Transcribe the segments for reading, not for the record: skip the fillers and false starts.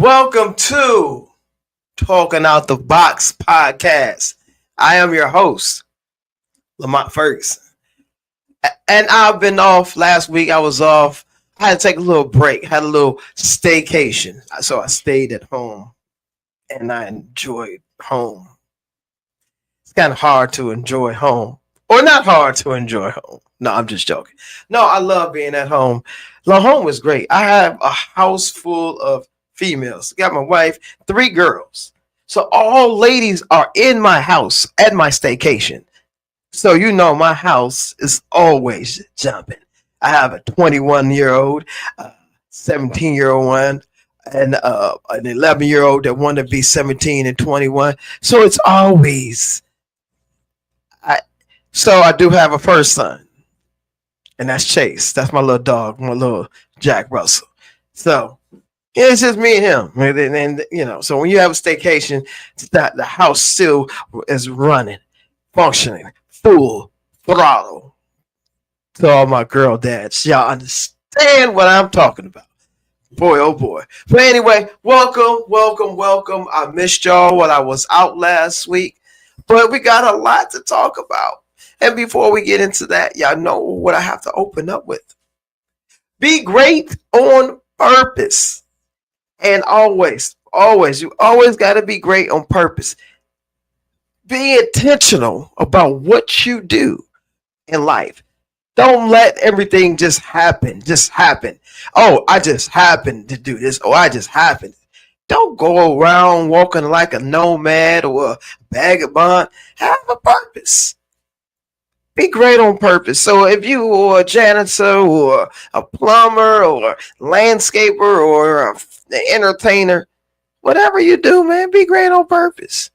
Welcome to Talking Out the Box podcast. I am your host, Lamont Ferguson. And I've been off last week. I was off. I had to take a little break, had a little staycation. So I stayed at home and I enjoyed home. It's kind of hard to enjoy home, or not hard to enjoy home. No, I'm just joking. No, I love being at home. The home is great. I have a house full of females. Got my wife, 3 girls. So all ladies are in my house at my staycation. So you know my house is always jumping. I have a 21-year-old, 17-year-old one, and an 11-year-old that want to be 17 and 21. So it's always. So I do have a first son, and that's Chase. That's my little dog, my little Jack Russell. So it's just me and him. And so when you have a staycation, the house still is running, functioning, full throttle. To all my girl dads, y'all understand what I'm talking about. Boy, oh boy. But anyway, welcome. I missed y'all when I was out last week, but we got a lot to talk about. And before we get into that, y'all know what I have to open up with. Be great on purpose. And always, you always got to be great on purpose. Be intentional about what you do in life. Don't let everything just happen. Oh, I just happened to do this. Oh, I just happened. Don't go around walking like a nomad or a vagabond. Have a purpose. Be great on purpose. So if you are a janitor or a plumber or a landscaper or an entertainer, whatever you do, man, be great on purpose.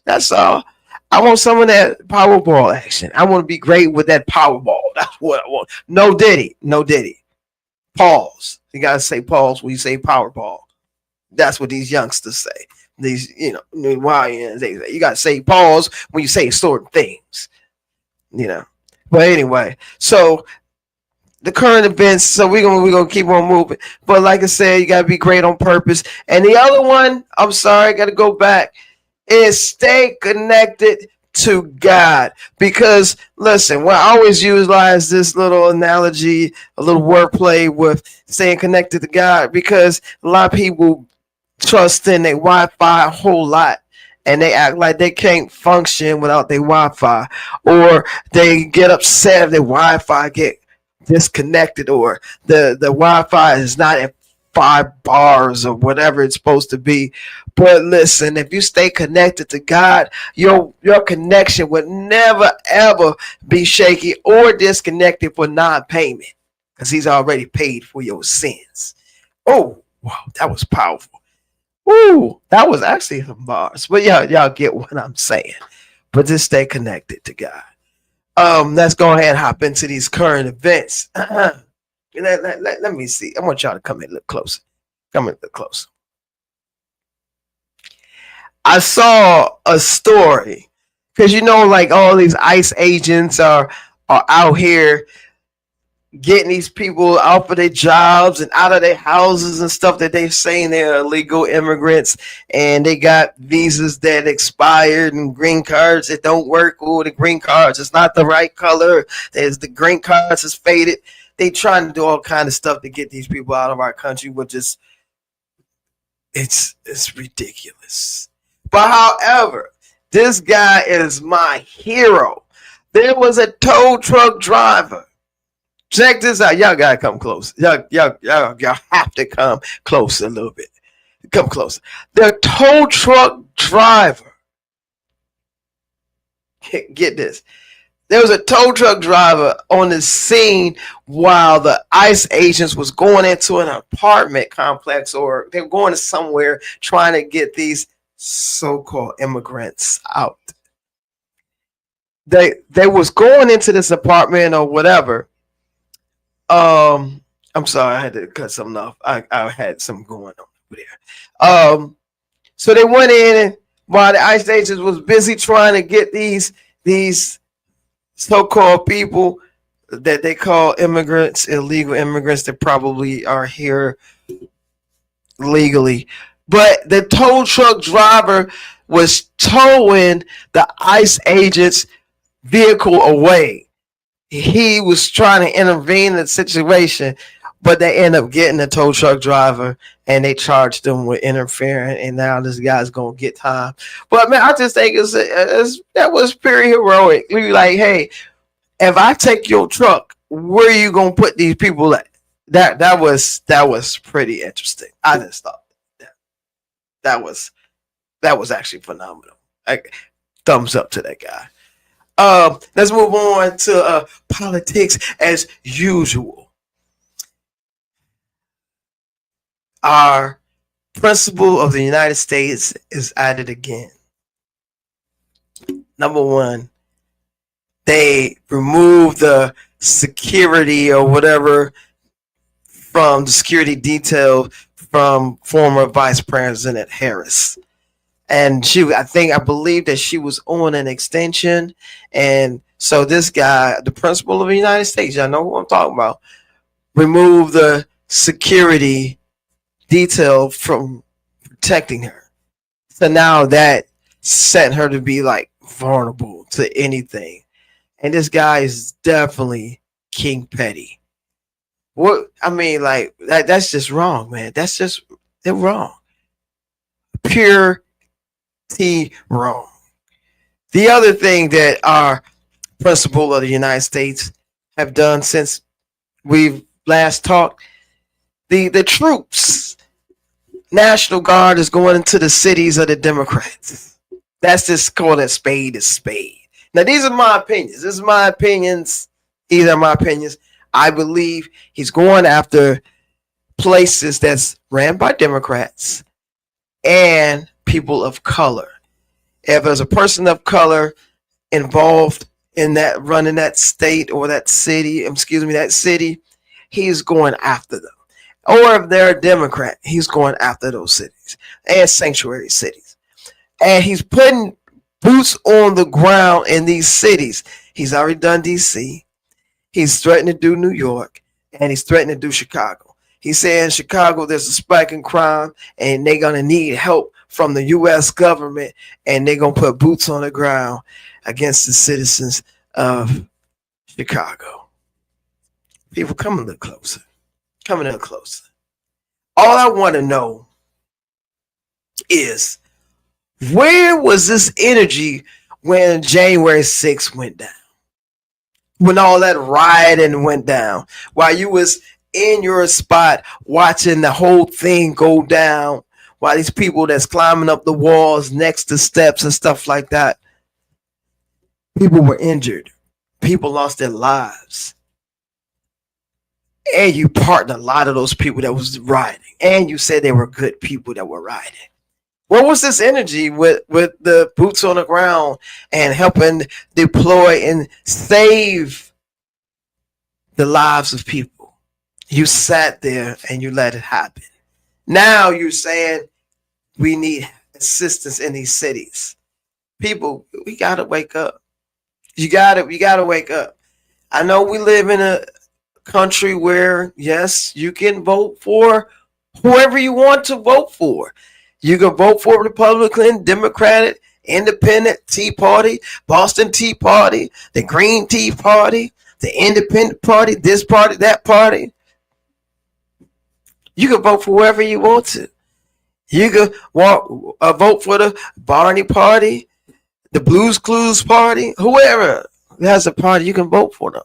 That's all. I want some of that Powerball action. I want to be great with that Powerball. That's what I want. No diddy. Pause. You got to say pause when you say Powerball. That's what these youngsters say. These, YNs, they say. You got to say pause when you say certain things. But anyway, so the current events, so we're gonna keep on moving. But like I said, you gotta be great on purpose. And the other one, I'm sorry, I gotta go back, is stay connected to God. Because listen, well, I always utilize this little analogy, a little wordplay with staying connected to God, because a lot of people trust in their Wi-Fi a whole lot. And they act like they can't function without their Wi-Fi, or they get upset if their Wi-Fi get disconnected, or the Wi-Fi is not at 5 bars or whatever it's supposed to be. But listen, if you stay connected to God, your connection would never ever be shaky or disconnected for non-payment, because He's already paid for your sins. Oh, wow, that was powerful. Ooh, that was actually some bars. But y'all get what I'm saying. But just stay connected to God. Let's go ahead and hop into these current events. Let me see. I want y'all to come in a little closer. I saw a story, because like all these ICE agents are out here getting these people out for their jobs and out of their houses and stuff, that they're saying they're illegal immigrants, and they got visas that expired and green cards that don't work. Oh, the green cards, it's not the right color. There's the green cards is faded. They trying to do all kind of stuff to get these people out of our country, which is it's ridiculous. But however, this guy is my hero. There was a tow truck driver. Check this out. Y'all gotta come close. Y'all have to come close a little bit. Come closer. The tow truck driver. Get this. There was a tow truck driver on the scene while the ICE agents was going into an apartment complex, or they were going to somewhere trying to get these so-called immigrants out. They was going into this apartment or whatever. I'm sorry, I had to cut something off. I had something going on over there. So they went in, and while the ICE agents was busy trying to get these so-called people that they call immigrants, illegal immigrants that probably are here legally, But the tow truck driver was towing the ICE agent's vehicle away. He was trying to intervene in the situation, but they end up getting the tow truck driver and they charged him with interfering. And now this guy's gonna get time. But man, I just think that was pretty heroic. We like, hey, if I take your truck, where are you gonna put these people at? That was pretty interesting. I just thought that that was that was actually phenomenal. Like, thumbs up to that guy. Let's move on to politics as usual. Our principle of the United States is at it again. Number one, they removed the security or whatever from the security detail from former Vice President Harris. And I believe that she was on an extension. And so this guy, the principal of the United States, y'all know who I'm talking about, removed the security detail from protecting her. So now that sent her to be like vulnerable to anything. And this guy is definitely King Petty. What I mean, like that's just wrong, man. They're wrong. Pure T wrong. The other thing that our principal of the United States have done since we've last talked, the troops, National Guard is going into the cities of the Democrats. That's just called a spade. Now these are my opinions. These are my opinions. I believe he's going after places that's ran by Democrats and people of color. If there's a person of color involved in that running that state or that city, he's going after them. Or if they're a Democrat, he's going after those cities and sanctuary cities. And he's putting boots on the ground in these cities. He's already done DC. He's threatened to do New York, and he's threatened to do Chicago. He's saying Chicago, there's a spike in crime, and they're going to need help from the U.S. government, and they're going to put boots on the ground against the citizens of Chicago. People, come a little closer. All I want to know is, where was this energy when January 6th went down? When all that rioting went down, while you was in your spot watching the whole thing go down, while these people that's climbing up the walls next to steps and stuff like that, people were injured, people lost their lives, and you pardoned a lot of those people that was rioting, and you said they were good people that were rioting. What was this energy with the boots on the ground and helping deploy and save the lives of people? You sat there and you let it happen. Now you're saying we need assistance in these cities. People, we gotta wake up. We gotta wake up. I know we live in a country where, yes, you can vote for whoever you want to vote for. You can vote for Republican, Democratic, Independent, Tea Party, Boston Tea Party, the Green Tea Party, the Independent Party, this party, that party. You can vote for whoever you want to. You can vote for the Barney Party, the Blues Clues Party, whoever has a party, you can vote for them.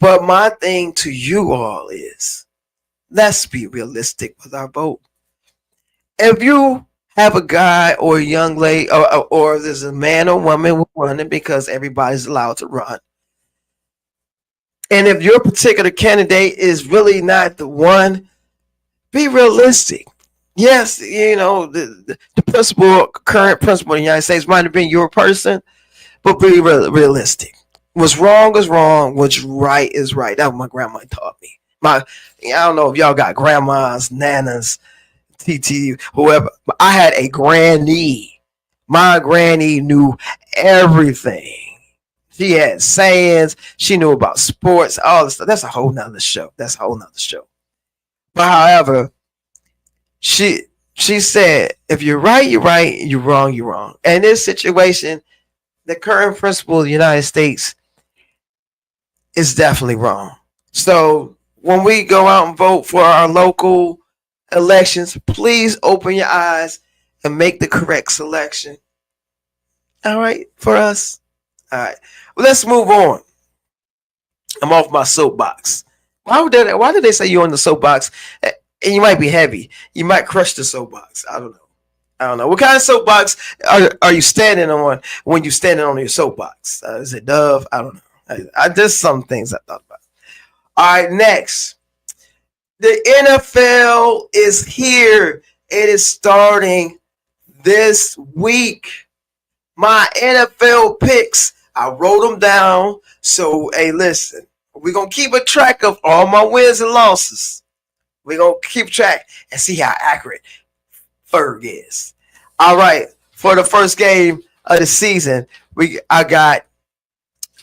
But my thing to you all is, let's be realistic with our vote. If you have a guy or a young lady, or there's a man or woman running, because everybody's allowed to run, and if your particular candidate is really not the one, be realistic. Yes, you know, the current principal of the United States might have been your person, but be realistic. What's wrong is wrong. What's right is right. That's what my grandma taught me. I don't know if y'all got grandmas, nanas, TT, whoever. But I had a granny. My granny knew everything. She had sayings. She knew about sports, all this stuff. That's a whole nother show. But however, she She said, if you're right, you're right. You're wrong, you're wrong. And in this situation, the current principal of the United States is definitely wrong. So when we go out and vote for our local elections, please open your eyes and make the correct selection. All right, for us. All right, well, let's move on. I'm off my soapbox. Why did they say you're on the soapbox? And you might be heavy. You might crush the soapbox. I don't know. What kind of soapbox are you standing on when you're standing on your soapbox? Is it Dove? I don't know. I just some things I thought about. All right, next. The NFL is here. It is starting this week. My NFL picks, I wrote them down. So, hey, listen, we're going to keep a track of all my wins and losses. We're going to keep track and see how accurate Ferg is. All right, for the first game of the season, I got,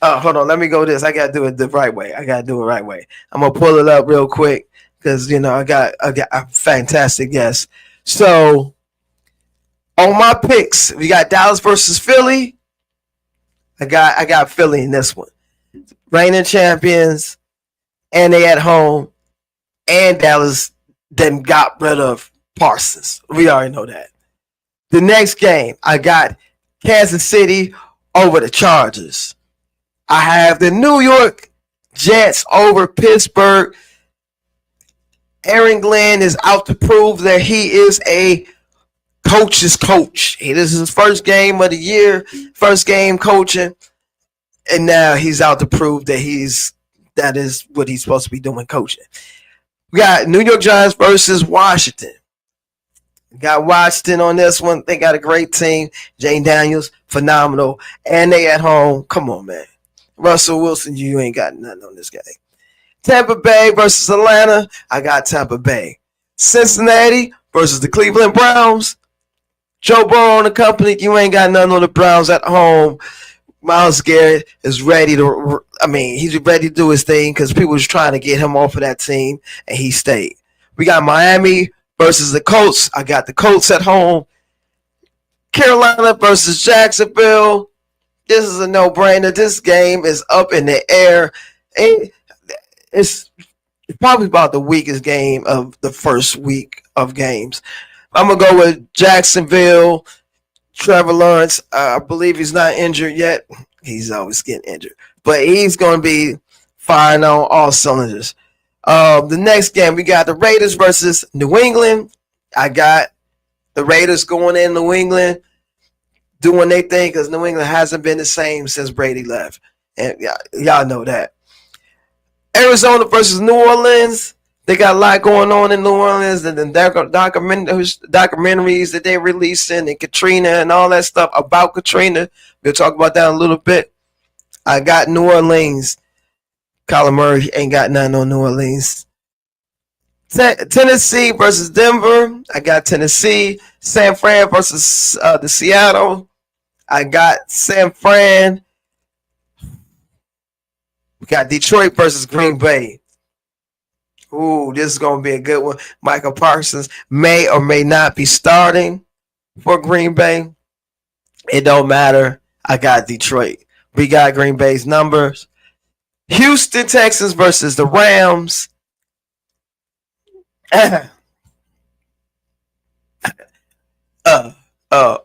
hold on, let me go this. I got to do it the right way. I'm going to pull it up real quick because, I got a fantastic guess. So, on my picks, we got Dallas versus Philly. I got Philly in this one. Reigning champions, and they at home, and Dallas then got rid of Parsons. We already know that. The next game, I got Kansas City over the Chargers. I have the New York Jets over Pittsburgh. Aaron Glenn is out to prove that he is a coach's coach. This is his first game of the year, first game coaching, and now he's out to prove that that is what he's supposed to be doing, coaching. We got New York Giants versus Washington. We got Washington on this one. They got a great team. Jane Daniels, phenomenal, and they at home. Come on, man. Russell Wilson, you ain't got nothing on this game. Tampa Bay versus Atlanta. I got Tampa Bay. Cincinnati versus the Cleveland Browns. Joe Burrow and the company, you ain't got nothing on the Browns at home. Myles Garrett is ready to, he's ready to do his thing because people was trying to get him off of that team, and he stayed. We got Miami versus the Colts. I got the Colts at home. Carolina versus Jacksonville. This is a no-brainer. This game is up in the air. It's probably about the weakest game of the first week of games. I'm going to go with Jacksonville. Trevor Lawrence, I believe he's not injured yet. He's always getting injured. But he's going to be firing on all cylinders. The next game, we got the Raiders versus New England. I got the Raiders going in New England, doing their thing because New England hasn't been the same since Brady left. And y'all know that. Arizona versus New Orleans. They got a lot going on in New Orleans, and then documentaries that they're releasing, and Katrina and all that stuff about Katrina. We'll talk about that in a little bit. I got New Orleans. Kyler Murray ain't got nothing on New Orleans. Tennessee versus Denver. I got Tennessee. San Fran versus the Seattle. I got San Fran. We got Detroit versus Green Bay. Ooh, this is going to be a good one. Michael Parsons may or may not be starting for Green Bay. It don't matter. I got Detroit. We got Green Bay's numbers. Houston Texans versus the Rams.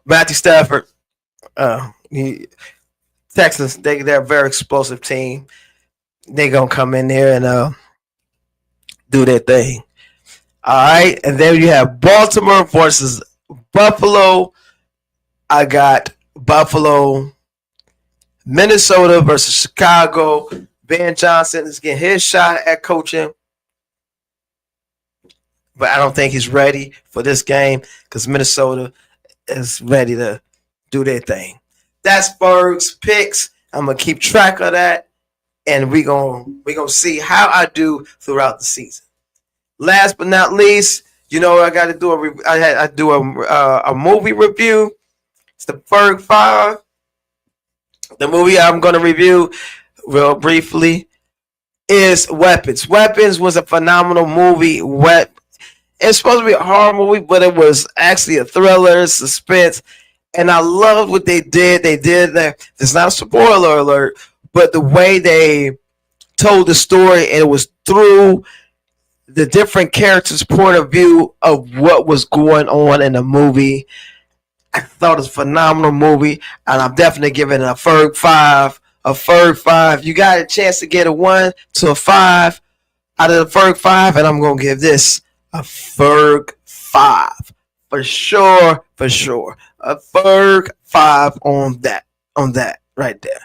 Matthew Stafford. Texans, they're a very explosive team. They're going to come in there and do their thing. All right. And then you have Baltimore versus Buffalo. I got Buffalo. Minnesota versus Chicago. Ben Johnson is getting his shot at coaching. But I don't think he's ready for this game because Minnesota is ready to do their thing. That's Ferg's picks. I'm going to keep track of that. And we're gonna see how I do throughout the season. Last but not least, I got to do a movie review. It's the Ferg 5. The movie I'm going to review real briefly is Weapons. Weapons was a phenomenal movie. It's supposed to be a horror movie, but it was actually a thriller, suspense, and I loved what they did. They did that. It's not a spoiler alert, but the way they told the story, and it was through the different characters' point of view of what was going on in the movie. I thought it was a phenomenal movie, and I'm definitely giving it a Ferg 5. A Ferg 5. You got a chance to get a 1 to a 5 out of the Ferg 5, and I'm going to give this a Ferg 5. For sure, for sure. A Ferg 5 on that right there.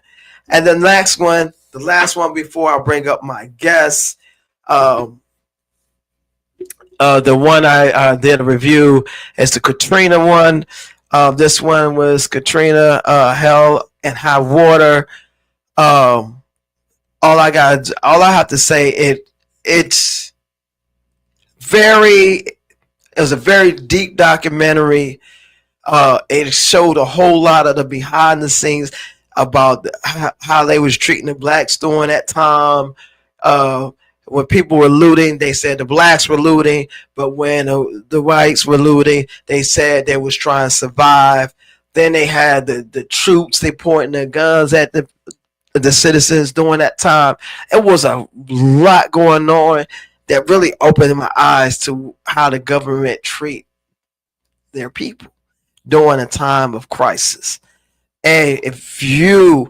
And the next one, the last one before I bring up my guests, the one I did a review is the Katrina one. This one was Katrina, Hell and High Water. All I have to say, it was a very deep documentary. It showed a whole lot of the behind the scenes about how they was treating the blacks during that time. When people were looting, they said the blacks were looting, but when the whites were looting, they said they was trying to survive. Then they had the troops, they pointing their guns at the citizens during that time. It was a lot going on that really opened my eyes to how the government treat their people during a time of crisis. And if you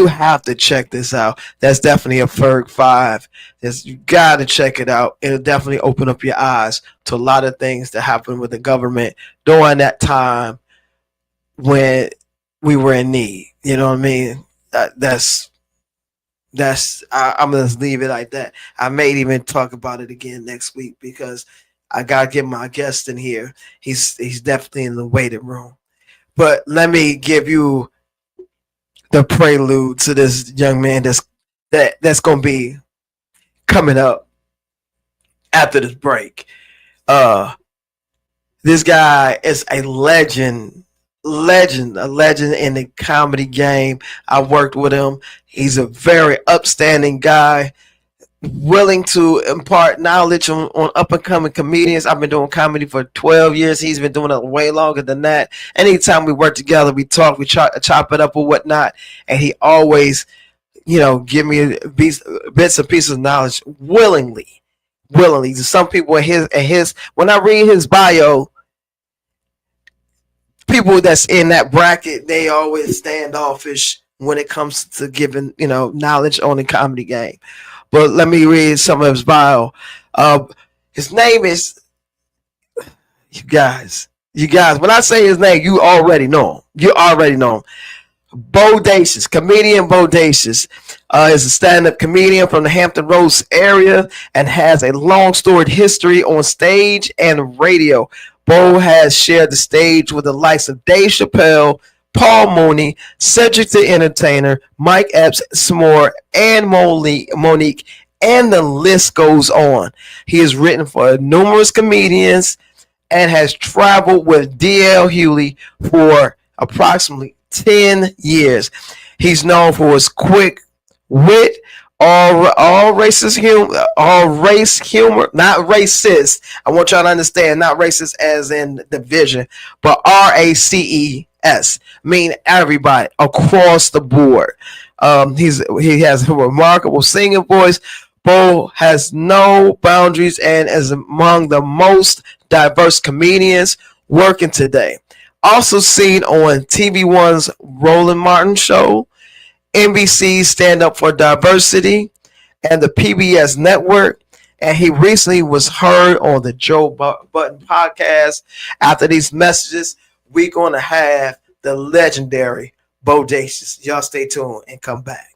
have to check this out, that's definitely a Ferg 5. You got to check it out. It'll definitely open up your eyes to a lot of things that happened with the government during that time when we were in need. You know what I mean? That's I'm gonna just leave it like that. I may even talk about it again next week because I gotta get my guest in here. He's definitely in the waiting room. But let me give you the prelude to this young man that's gonna be coming up after this break. This guy is a legend in the comedy game. I worked with him. He's a very upstanding guy, willing to impart knowledge on up and coming comedians. I've been doing comedy for 12 years. He's been doing it way longer than that. Anytime we work together, we talk, we chop it up or whatnot, and he always, give me bits and pieces of knowledge willingly. Some people in his when I read his bio, people that's in that bracket, they always standoffish when it comes to giving, knowledge on the comedy game. But let me read some of his bio. His name is, you guys, when I say his name, you already know him. Bodacious, comedian Bodacious, is a stand-up comedian from the Hampton Roads area and has a long storied history on stage and radio. Bo has shared the stage with the likes of Dave Chappelle, Paul Mooney, Cedric the Entertainer, Mike Epps, S'more, and Monique, and the list goes on. He has written for numerous comedians and has traveled with D.L. Hewley for approximately 10 years. He's known for his quick wit, all race humor, not racist. I want y'all to understand, not racist as in division, but RACES, mean everybody across the board. He has a remarkable singing voice. Bo has no boundaries and is among the most diverse comedians working today. Also seen on TV One's Roland Martin Show, NBC's Stand Up for Diversity, and the PBS Network. And he recently was heard on the Joe Budden podcast. After these messages, we're going to have the legendary Bodacious. Y'all stay tuned and come back.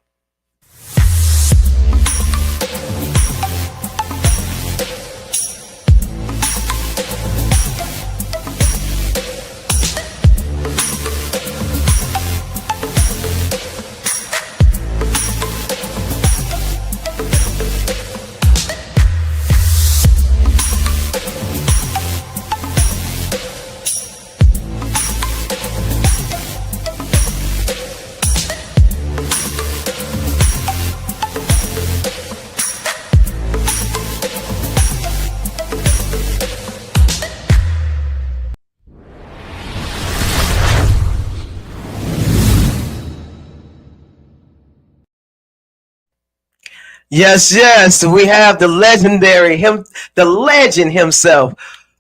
Yes, yes. We have the legendary him, the legend himself,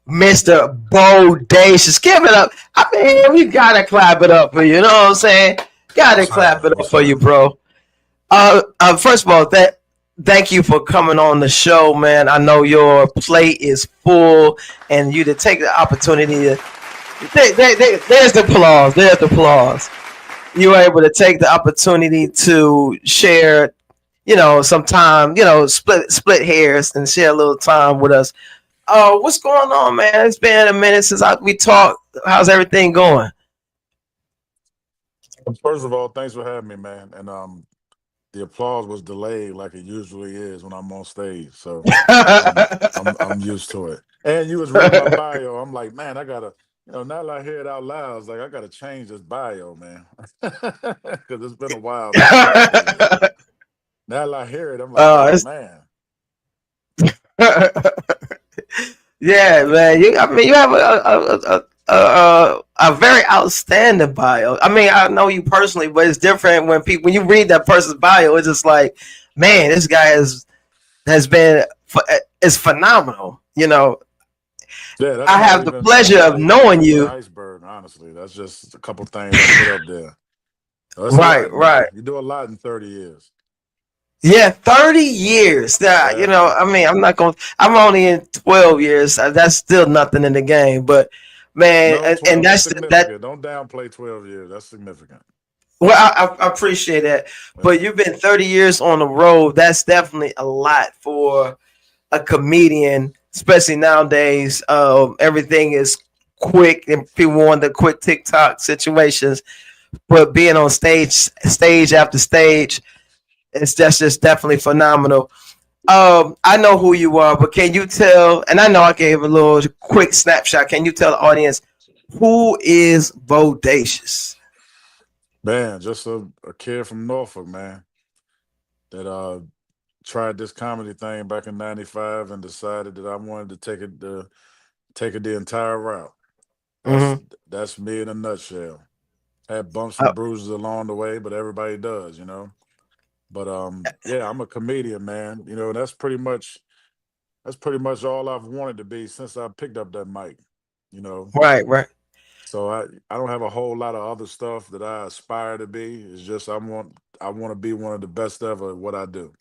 Mr. Bodacious. Give it up. I mean, we gotta clap it up for you. You know what I'm saying? Gotta What's clap it happening? up What's for you, happening? bro. First of all, thank you for coming on the show, man. I know your plate is full, and you to take the opportunity to. There's the applause. There's the applause. You were able to take the opportunity to share, some time, split hairs and share a little time with us. What's going on, man? It's been a minute since we talked. How's everything going? First of all, thanks for having me, man. And the applause was delayed like it usually is when I'm on stage. So I'm used to it. And you was reading my bio. I'm like, man, I gotta, now that I hear it out loud, it's like I gotta change this bio, man. Because it's been a while since I updated it. Now that I hear it, I'm like, oh it's man. Yeah, man. I mean, you have a very outstanding bio. I mean, I know you personally, but it's different when you read that person's bio. It's just like, man, this guy has been is phenomenal. Yeah, that's I not have the even that's pleasure not of even the knowing tip of the you. iceberg, honestly. That's just a couple things I put up there. That's a Right, lot, right. man. You do a lot in 30 years. Yeah, 30 years. That Yeah, man. I mean, I'm only in 12 years. That's still nothing in the game, but man, No, and 12 is that's that. significant. Don't downplay 12 years. That's significant. Well, I appreciate that, Yeah. but you've been 30 years on the road. That's definitely a lot for a comedian, especially nowadays. Everything is quick, and people want the quick TikTok situations. But being on stage after stage, it's just definitely phenomenal. I know who you are, but can you tell? And I know I gave a little quick snapshot. Can you tell the audience who is Bodacious? Man, just a kid from Norfolk, man, that tried this comedy thing back in 95 and decided that I wanted to take it the entire route. That's Mm-hmm. that's me in a nutshell. Had bumps Uh, and bruises along the way, but everybody does. But yeah, I'm a comedian, man. That's pretty much all I've wanted to be since I picked up that mic. You know, right, right. so I don't have a whole lot of other stuff that I aspire to be. It's just I want to be one of the best ever at what I do.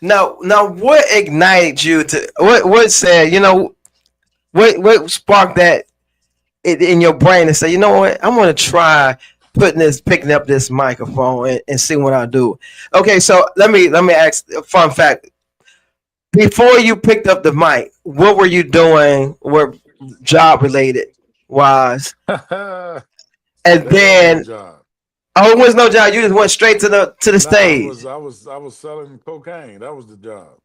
Now, what ignited you to what said? What sparked that in your brain and say, you know what, I'm gonna try picking up this microphone and see what I do. Okay, so let me ask a fun fact. Before you picked up the mic, what were you doing? Were job related wise, There and was no then job. oh, it was no job. You just went straight to the Nah, I stage. was I was I was selling cocaine. That was the job.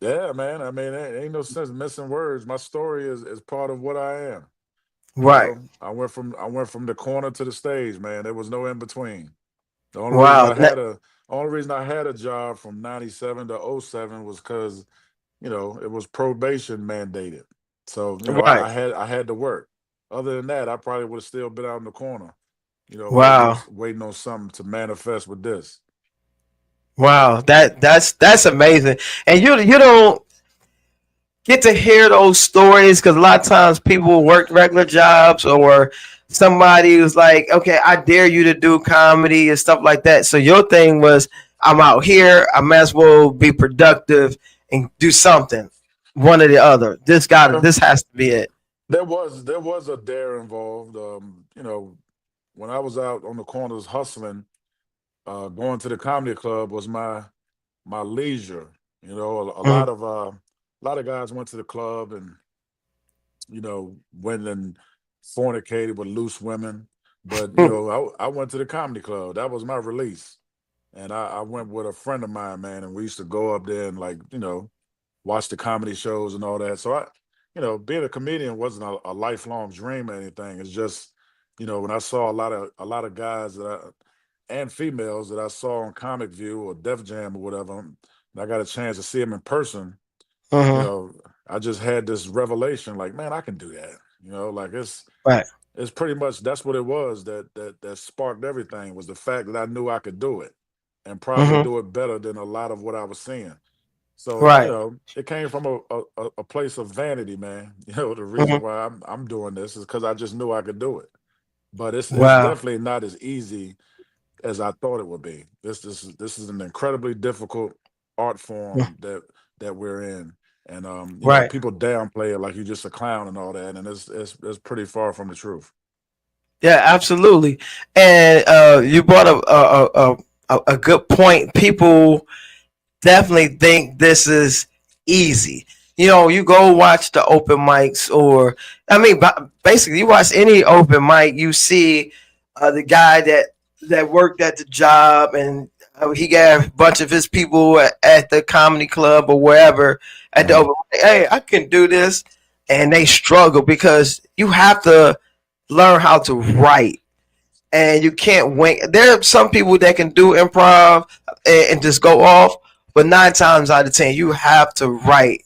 Yeah, man. I mean, ain't no sense missing words. My story is part of what I am. Right. I went from the corner to the stage, man. There was no in between. The only reason Wow. I had a only reason I had a job from 97 to '07 was because, it was probation mandated. So, Right. I had to work. Other than that, I probably would have still been out in the corner, Wow. waiting on something to manifest with this. Wow. That's amazing. And you don't get to hear those stories because a lot of times people work regular jobs or somebody who's like, okay, I dare you to do comedy and stuff like that. So your thing was, I'm out here, I might as well be productive and do something, one or the other. This has to be it. There was a dare involved. When I was out on the corners hustling, going to the comedy club was my leisure. Mhm. A lot of guys went to the club and went and fornicated with loose women. But I went to the comedy club. That was my release, and I went with a friend of mine, man, and we used to go up there and like watch the comedy shows and all that. So being a comedian wasn't a lifelong dream or anything. It's just when I saw a lot of guys and females that I saw on Comic View or Def Jam or whatever, and I got a chance to see them in person. you Mhm. know, I just had this revelation, like, man, I can do that. Like Right. it's pretty much that's what it was that sparked everything was the fact that I knew I could do it, and probably Mm-hmm. do it better than a lot of what I was seeing. So, Right. it came from a place of vanity, man. The reason Mm-hmm. why I'm doing this is because I just knew I could do it. But it's Wow. definitely not as easy as I thought it would be. This is an incredibly difficult art Mm. form that we're in, and Right. people downplay it like you're just a clown and all that, and it's pretty far from the truth. Yeah, absolutely. And you brought up a good point. People definitely think this is easy. You go watch the open mics, or I mean, basically, you watch any open mic, you see the guy that worked at the job, and he got a bunch of his people at the comedy club or wherever at the Uh-huh. open mic. Hey, I can do this, and they struggle because you have to learn how to write, and you can't wing. There are some people that can do improv and just go off, but 9 times out of 10, you have to write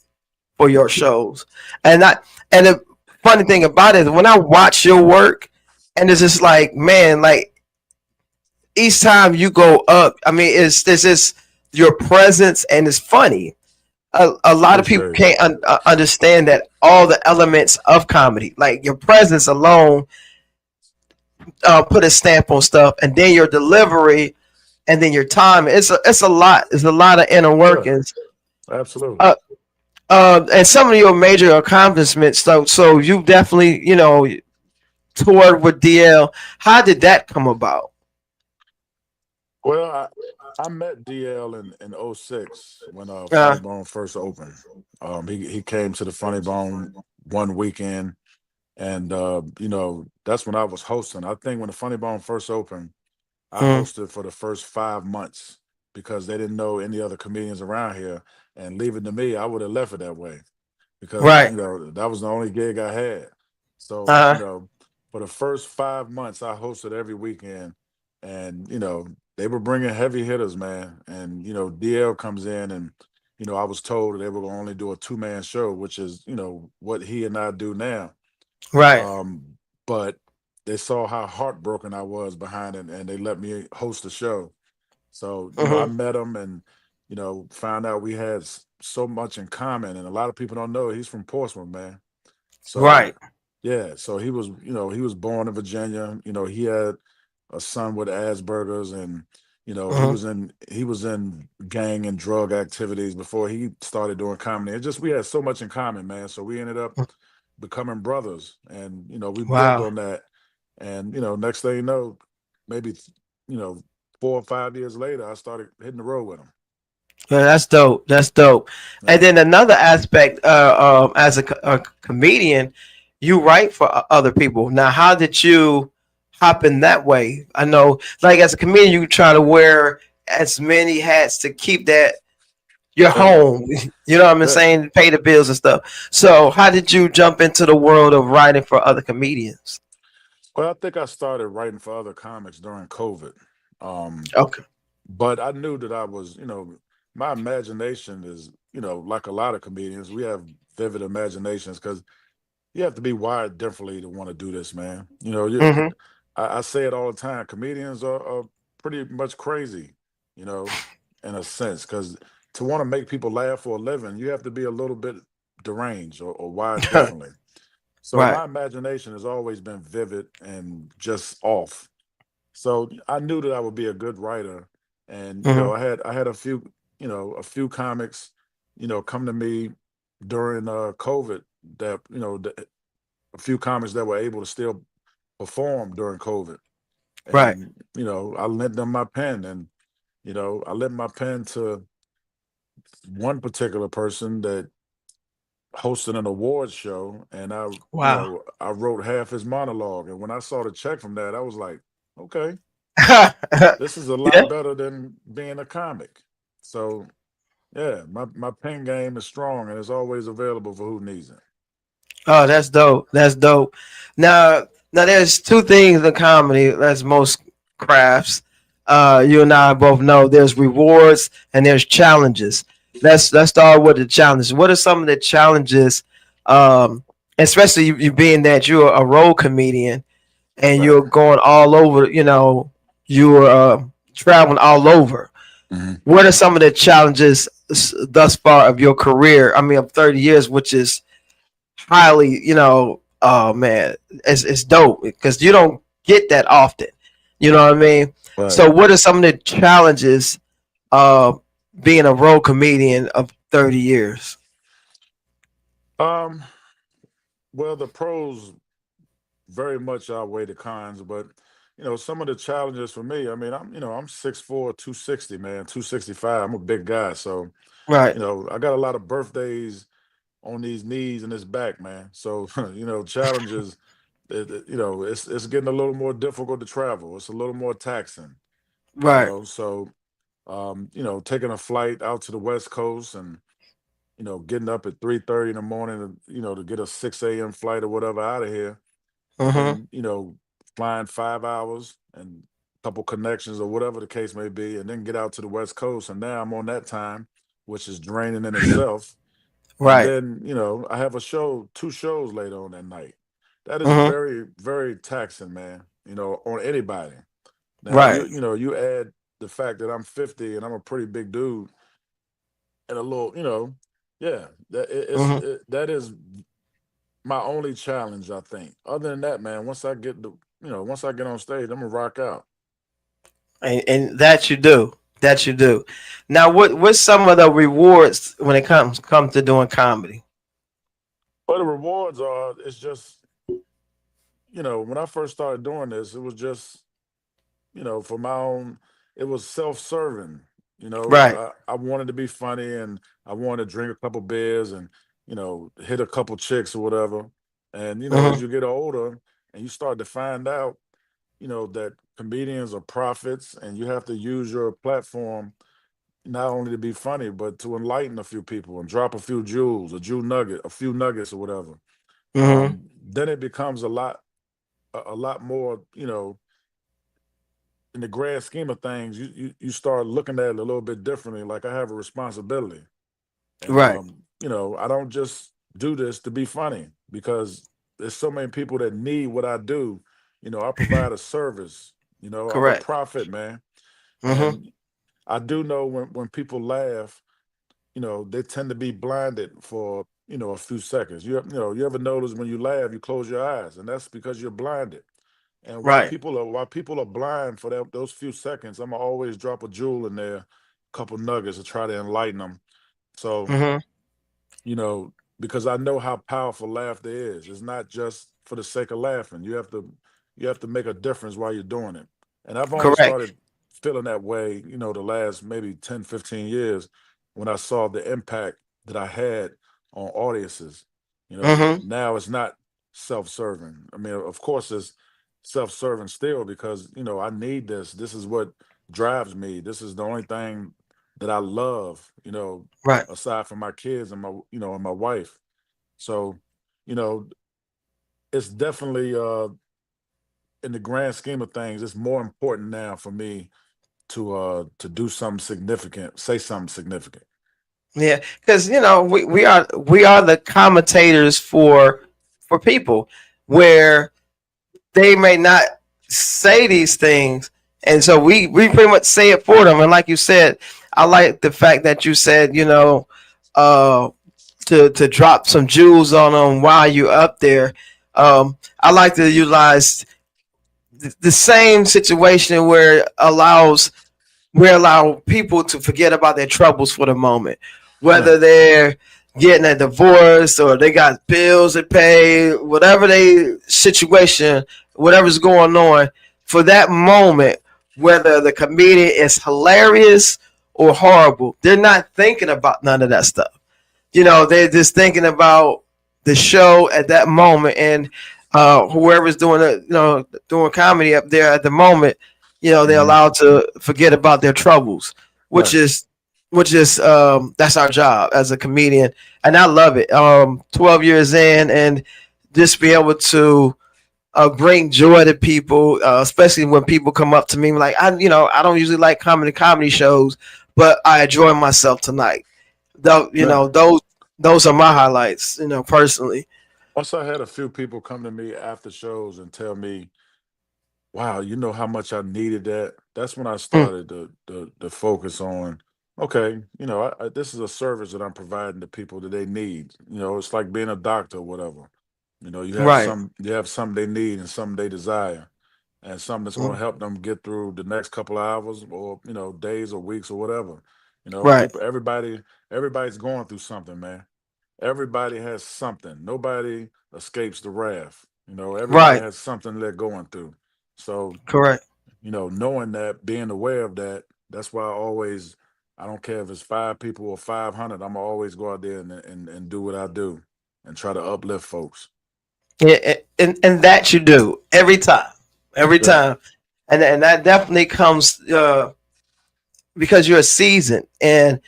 for your shows. And not and the funny thing about it is when I watch your work, and it's just like, man, like each time you go up, I mean, it's this is your presence, and it's funny. A lot of people Appreciate it. can't understand that all the elements of comedy, like your presence alone, put a stamp on stuff, and then your delivery, and then your time. It's a lot. It's a lot of inner Yeah, workings. absolutely. Uh, and some of your major accomplishments. So you definitely toured with DL. How did that come about? Well, I met DL in '06 when Funny Uh, Bone first opened. He came to the Funny Bone one weekend, and that's when I was hosting. I think when the Funny Bone first opened, I mm, hosted for the first 5 months because they didn't know any other comedians around here. And leave it to me, I would have left it that way because right. that was the only gig I had. So Uh, for the first 5 months, I hosted every weekend, and they were bringing heavy hitters, man. And DL comes in, and I was told that they were going to only do a 2-man show, which is what he and I do now. right. Um, but they saw how heartbroken I was behind it, and they let me host the show. So, I Hmm. met him and, found out we had so much in common. And a lot of people don't know he's from Portsmouth, man. So, Right. yeah, so he was born in Virginia. He had a son with Asperger's, and he Hmm. was in gang and drug activities before he started doing comedy. It just we had so much in common, man. So we ended up becoming brothers, and we built Wow. on that. And next thing you know, maybe 4 or 5 years later, I started hitting the road with him. Yeah, that's dope. That's dope. And Yeah. then another aspect, as a comedian, you write for other people. Now, how did you hop in that way? I know, like as a comedian, you try to wear as many hats to keep that your Yeah. home. You know what I'm That saying? Pay the bills and stuff. So, how did you jump into the world of writing for other comedians? Well, I think I started writing for other comics during COVID. Um, Okay. but I knew that I was, my imagination is, like a lot of comedians, we have vivid imaginations because you have to be wired differently to want to do this, man. Mm-hmm. I say it all the time. Comedians are pretty much crazy, you know, in a sense, because to want to make people laugh for a living, you have to be a little bit deranged or wired differently. So Right. my imagination has always been vivid and just off. So I knew that I would be a good writer, and Mm-hmm. I had a few comics, come to me during COVID that a few comics that were able to still perform during COVID, Right. and I lent them my pen, and I lent my pen to one particular person that hosted an awards show, and Wow. I wrote half his monologue, and when I saw the check from that, I was like, okay, this is a Yeah. lot better than being a comic. So yeah, my pen game is strong, and it's always available for who needs it. Oh, that's dope. That's dope. Now, there's two things in comedy, as most crafts. You and I both know there's rewards and there's challenges. Let's start with the challenges. What are some of the challenges? Especially you being that you're a role comedian and Right. you're going all over. You're traveling all over. Mhm. What are some of the challenges thus far of your career? I mean, of 30 years, which is highly, oh man, it's dope because you don't get that often. You know what I mean? Right. So, what are some of the challenges of being a role comedian of 30 years? Um, well, the pros very much outweigh the cons, but some of the challenges for me, I mean, I'm 6'4", 260, man, 265. I'm a big guy. So, Right, I got a lot of birthdays on these knees and this back, man. So, challenges, it's getting a little more difficult to travel. It's a little more taxing, right, so taking a flight out to the West Coast and getting up at 3:30 in the morning to get a 6 a.m. flight or whatever out of here, and mm-hmm, then flying 5 hours and a couple connections or whatever the case may be, and then get out to the West Coast, and now I'm on that time, which is draining in itself. And right, then I have a show, two shows later on that night. That is mm-hmm, very, very taxing, man, on anybody. Now right, you add the fact that I'm 50 and I'm a pretty big dude, and a little, yeah, mm-hmm. that is my only challenge, I think. Other than that, man, once I get on stage, I'm gonna rock out. And that you do, that you do. Now, what's some of the rewards when it comes to doing comedy? But the rewards are, it's just, when I first started doing this, it was just, for my own, it was self-serving. Right, I wanted to be funny, and I wanted to drink a couple beers and, hit a couple chicks or whatever. And, as mm-hmm, you get older and you start to find out, that comedians are prophets, and you have to use your platform not only to be funny, but to enlighten a few people and drop a few jewels, a few nuggets or whatever. mm-hmm, Then it becomes a lot more, in the grand scheme of things, you start looking at it a little bit differently. Like, I have a responsibility, and right, I don't just do this to be funny, because there's so many people that need what I do. I provide a service. I'm a correct, prophet, man, mm-hmm, and I do know when people laugh, they tend to be blinded for a few seconds. You ever notice when you laugh, you close your eyes, and that's because you're blinded. And right, while people are blind for those few seconds, I'm gonna always drop a jewel in there, a couple nuggets to try to enlighten them. So, mm-hmm, you know, because I know how powerful laughter is. It's not just for the sake of laughing. You have to make a difference while you're doing it. And I've only correct, started feeling that way, the last maybe 10, 15 years, when I saw the impact that I had on audiences. mm-hmm, Now it's not self-serving. I mean, of course it's self-serving still, because, I need this. This is what drives me. This is the only thing that I love, right. aside from my kids and my wife. So, you know, it's definitely in the grand scheme of things, it's more important now for me to do something significant, say something significant. Yeah, because we are the commentators for people where they may not say these things, and so we pretty much say it for them. And like you said, I like the fact that you said uh, to drop some jewels on them while you're up there. I like to utilize the same situation where we allow people to forget about their troubles for the moment, whether Right. they're getting a divorce or they got bills to pay, whatever they situation, whatever's going on for that moment, whether the comedian is hilarious or horrible, they're not thinking about none of that stuff. They're just thinking about the show at that moment, and whoever's doing comedy up there at the moment, they're Hmm. allowed to forget about their troubles, which Right. is that's our job as a comedian, and I love it. 12 years in, and just be able to bring joy to people, especially when people come up to me like, I don't usually like comedy shows, but I enjoy myself tonight. Though, Yeah. those are my highlights, personally. Also, I had a few people come to me after shows and tell me, wow, you know how much I needed that. That's when I Mm, started to focus on, okay, this is a service that I'm providing to people that they need. It's like being a doctor or whatever. right. You have something they need and something they desire, and something that's going to Mm, help them get through the next couple of hours or days or weeks or whatever. right. People, everybody's going through something, man. Everybody has something. Nobody escapes the wrath. Everybody Right. has something they're going through. So, Correct. knowing that, being aware of that, that's why I don't care if it's 5 people or 500, I'm always go out there and do what I do and try to uplift folks. Yeah, and that you do every time, every Yeah. time, and that definitely comes because you're seasoned and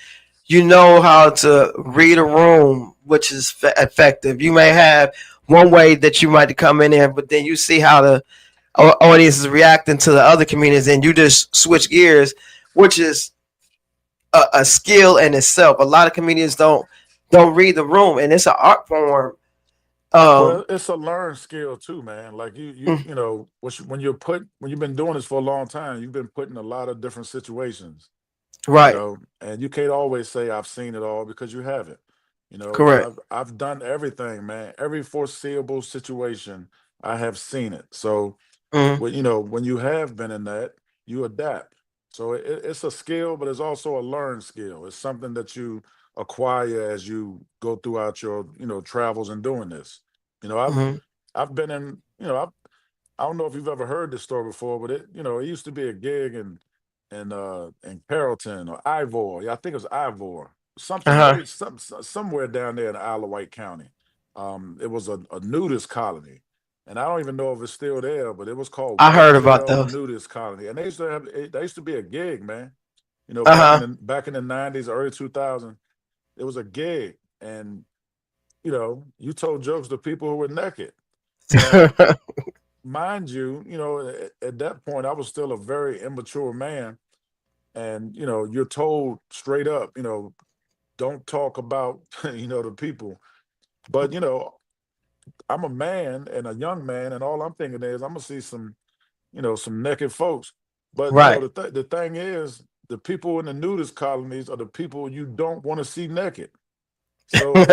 you know how to read a room, which is effective. You may have one way that you might come in there, but then you see how the audience is reacting to the other comedians, and you just switch gears, which is a skill in itself. A lot of comedians don't read the room, and it's an art form. Well, Um, it's a learned skill too, man. Like mm, when you've been doing this for a long time, you've been put in a lot of different situations, right, and you can't always say I've seen it all because you haven't, but correct. I've done everything, man. Every foreseeable situation, I have seen it. So Mm, when you have been in that, you adapt. So it's a skill, but it's also a learned skill. It's something that you acquire as you go throughout your travels and doing this. You know, I've mm, I've been in I don't know if you've ever heard this story before, but it used to be a gig in Carrollton or Ivor. Yeah, I think it was Ivor. Something uh-huh. way somewhere down there in Isle of Wight County. It was a nudist colony. And I don't even know if it's still there, but it was called I heard about Whitetail those. Nudist Colony. And they used to be a gig, man. Uh Back in the 90s, early 2000s, it was a gig. And you told jokes to people who were naked. Now, huh. mind you, at that point, I was still a very immature man. And, you're told straight up, don't talk about, the people. But, I'm a man and a young man, and all I'm thinking is I'm gonna see some naked folks. But Right. the thing is, the people in the nudist colonies are the people you don't want to see naked. So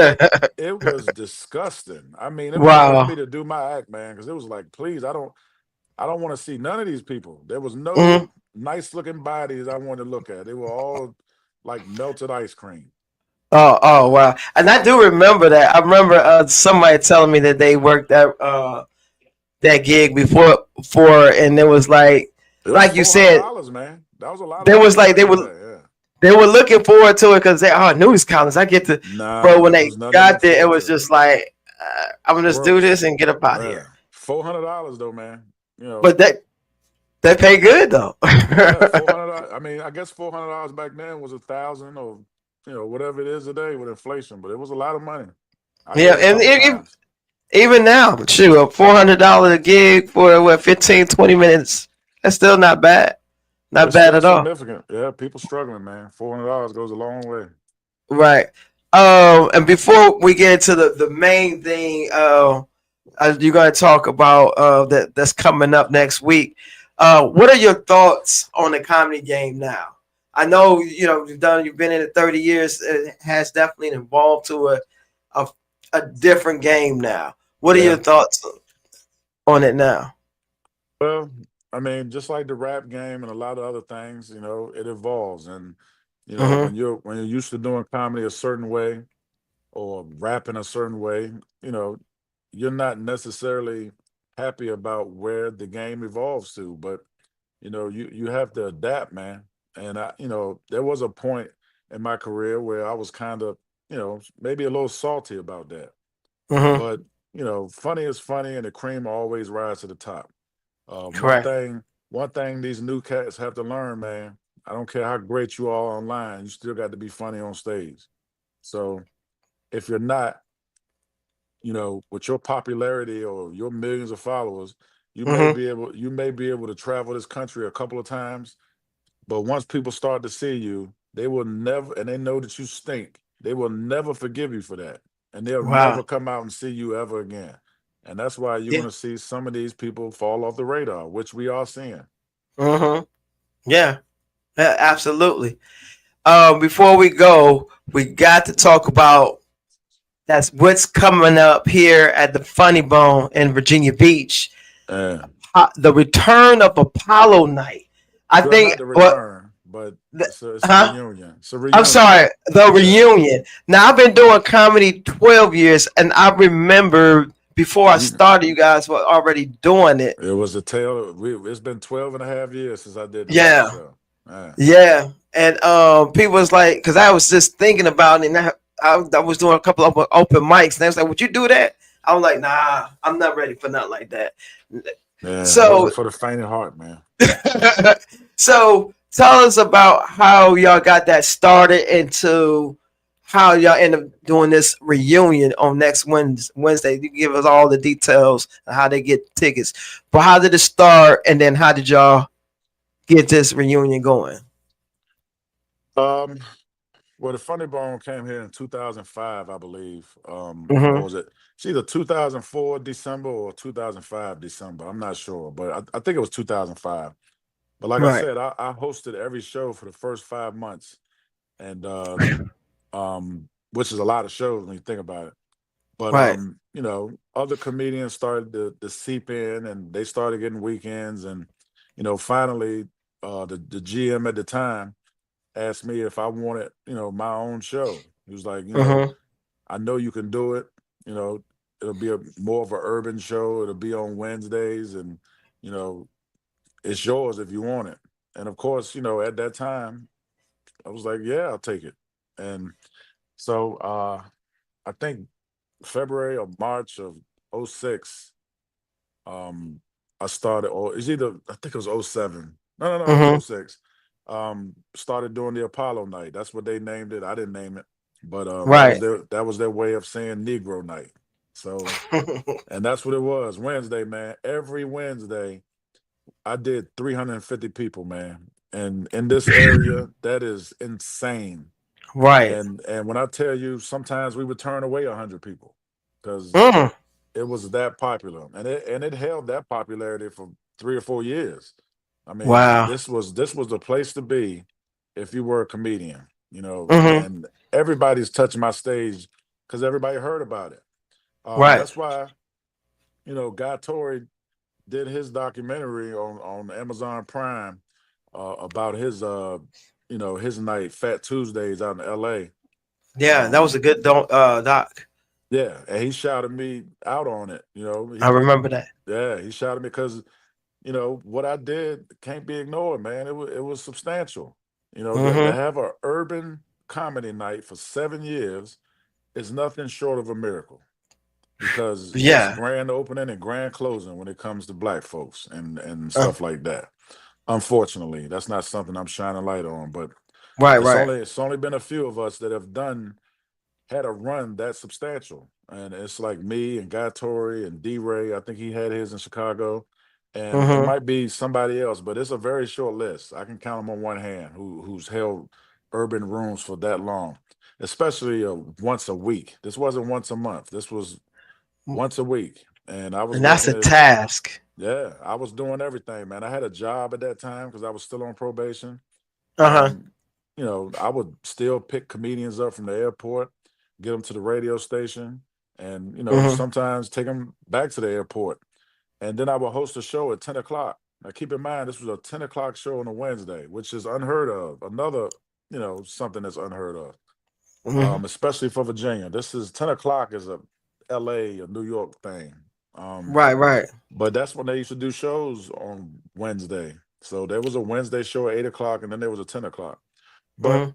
it was disgusting. I mean, it caused Wow. me to do my act, man, because it was like, please, I don't want to see none of these people. There was Mhm. no nice looking bodies I wanted to look at. They were all like melted ice cream. Oh, wow. And I do remember that. I remember somebody telling me that they worked that gig before, and it was It was like you four hundred said, dollars, man. That was a lot of there money was like back in the day. Yeah. they were looking forward to it because they news columns. I get to, bro. When Nah, it they was nothing to got look there, it forward was to. just like I'm gonna just do Gross. this and get up out of Yeah. here. $400 though, man. But they pay good though. Yeah, $400. I mean, I guess $400 back then was 1,000 or whatever it is today with inflation, but it was a lot of money. I did Yeah, it a and couple times. even now, shoot, a $400 gig for what 15-20 minutes. That's still not bad. Not It's bad still at all. significant. Yeah, people struggling, man. $400 goes a long way. Right. And before we get into the main thing, you're going to talk about that's coming up next week. What are your thoughts on the comedy game now? I know you've been in it 30 years. It has definitely evolved to a, a different game now. What are your Yeah. thoughts on it now? Well, I mean, just like the rap game and a lot of other things, it evolves. And Mm-hmm. when you're used to doing comedy a certain way or rapping a certain way, you know, you're not necessarily happy about where the game evolves to. But you have to adapt, man. And there was a point in my career where I was kind of, maybe a little salty about that. Mm-hmm. But funny is funny, and the cream will always rise to the top. One Correct. thing, one thing these new cats have to learn, man. I don't care how great you are online, you still got to be funny on stage. So if you're not, with your popularity or your millions of followers, Mm-hmm. you may be able to travel this country a couple of times, but once people start to see you, they will never, and they know that you stink. They will never forgive you for that, and they'll Wow. never come out and see you ever again. And that's why you're Yeah. going to see some of these people fall off the radar, which we are seeing. Mm-hmm. Yeah. Yeah. Absolutely. Before we go, we got to talk about that's what's coming up here at the Funny Bone in Virginia Beach. And The return of Apollo Night. I well, think not the what return, but the, it's a huh? reunion. It's a I'm reunion. sorry, the Yeah. reunion. Now I've been doing comedy 12 years, and I remember before I You, started, you guys were already doing it. it was a tale. It's been 12 and a half years since I did the last Yeah, show. Man. yeah. And people was like, because I was just thinking about it, and I was doing a couple of open mics, and they was like, "Would you do that?" I was like, "Nah, I'm not ready for nothing like that." Yeah, it So wasn't for the faint of heart, man. so tell us about how y'all got that started into how y'all end up doing this reunion on next Wednesday. You give us all the details of how they get tickets. But how did it start, and then how did y'all get this reunion going? Um, well, the Funny Bone came here in 2005, I believe. Or Mm-hmm. was it? It's either 2004 December or 2005 December. I'm not sure, but I think it was 2005. But like I Right, said, I hosted every show for the first 5 months, and which is a lot of shows when you think about it. But right. other comedians started to seep in, and they started getting weekends, and finally, the GM at the time asked me if I wanted, my own show. He was like, Mm-hmm. I know you can do it. You know, it'll be a more of an urban show. It'll be on Wednesdays, and you know, it's yours if you want it. And of course, at that time, I was like, yeah, I'll take it. And so I think February or March of '06, um, I started, or it's either, I think it was '07. No, it was Mm-hmm. '06. Started doing the Apollo night. That's what they named it. I didn't name it. But Right. that was their way of saying Negro night. So, and that's what it was. Wednesday, man. Every Wednesday, I did 350 people, man. And in this area, that is insane. Right. And when I tell you, sometimes we would turn away 100 people because Mm. it was that popular, and it held that popularity for 3 or 4 years. I mean, Wow. this was the place to be if you were a comedian, Mm-hmm. and everybody's touching my stage because everybody heard about it. Right. That's why Guy Torrey did his documentary on Amazon Prime about his night Fat Tuesdays out in L.A. Yeah, that was a good doc. Yeah, and he shouted me out on it. I remember that. Yeah, he shouted me because what I did can't be ignored, man. It was substantial. To Mm-hmm. have a urban comedy night for 7 years is nothing short of a miracle because it's Yeah. grand opening and grand closing when it comes to black folks and Uh, stuff like that. Unfortunately, that's not something I'm shining light on, but right. it's Right. only it's only been a few of us that have had a run that substantial. And it's like me and Guy Torrey and D Ray. I think he had his in Chicago. And it Mm-hmm. might be somebody else, but it's a very short list. I can count them on one hand who's held urban rooms for that long, especially once a week. This wasn't once a month. This was once a week. And I was And that's working a it. task. Yeah, I was doing everything, man. I had a job at that time because I was still on probation. Uh-huh. And, I would still pick comedians up from the airport, get them to the radio station, and, Mm-hmm. sometimes take them back to the airport. And then I would host a show at 10 o'clock. Now, keep in mind, this was a 10 o'clock show on a Wednesday, which is unheard of. Another, something that's unheard of, Mm-hmm. especially for Virginia. This is 10 o'clock is a LA or New York thing. Um, Right, right. but that's when they used to do shows on Wednesday. So there was a Wednesday show at 8 o'clock, and then there was a 10 o'clock. But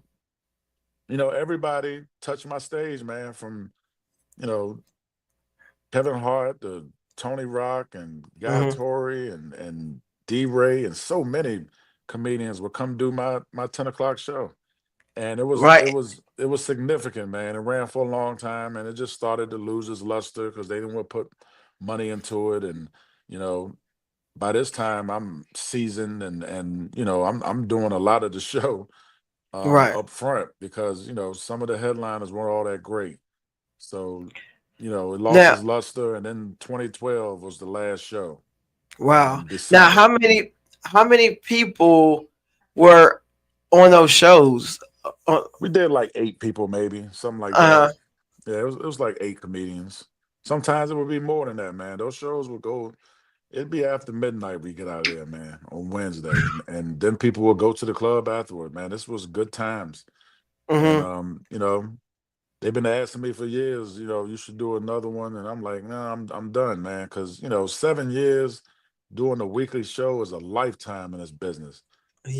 Mm-hmm. everybody touched my stage, man, from you know Kevin Hart to Tony Rock and Guy Mm-hmm. Torrey and D Ray and so many comedians would come do my 10 o'clock show. And it was Right. it was it was significant, man. It ran for a long time, and it just started to lose its luster because they didn't want to put money into it. And you know, by this time, I'm seasoned, and I'm doing a lot of the show Right. up front because some of the headliners weren't all that great. So It lost Now, its luster, and then 2012 was the last show wow. in Now, December. how many people were on those shows? Uh, We did like 8 people, maybe something like that. uh Yeah, it was like 8 comedians. Sometimes it would be more than that, man. Those shows would go. It'd be after midnight we get out of there, man, on Wednesday, and then people will go to the club afterward, man. This was good times, and hmm they've been asking me for years, you should do another one, and I'm like, nah, I'm done, man, because 7 years doing a weekly show is a lifetime in this business,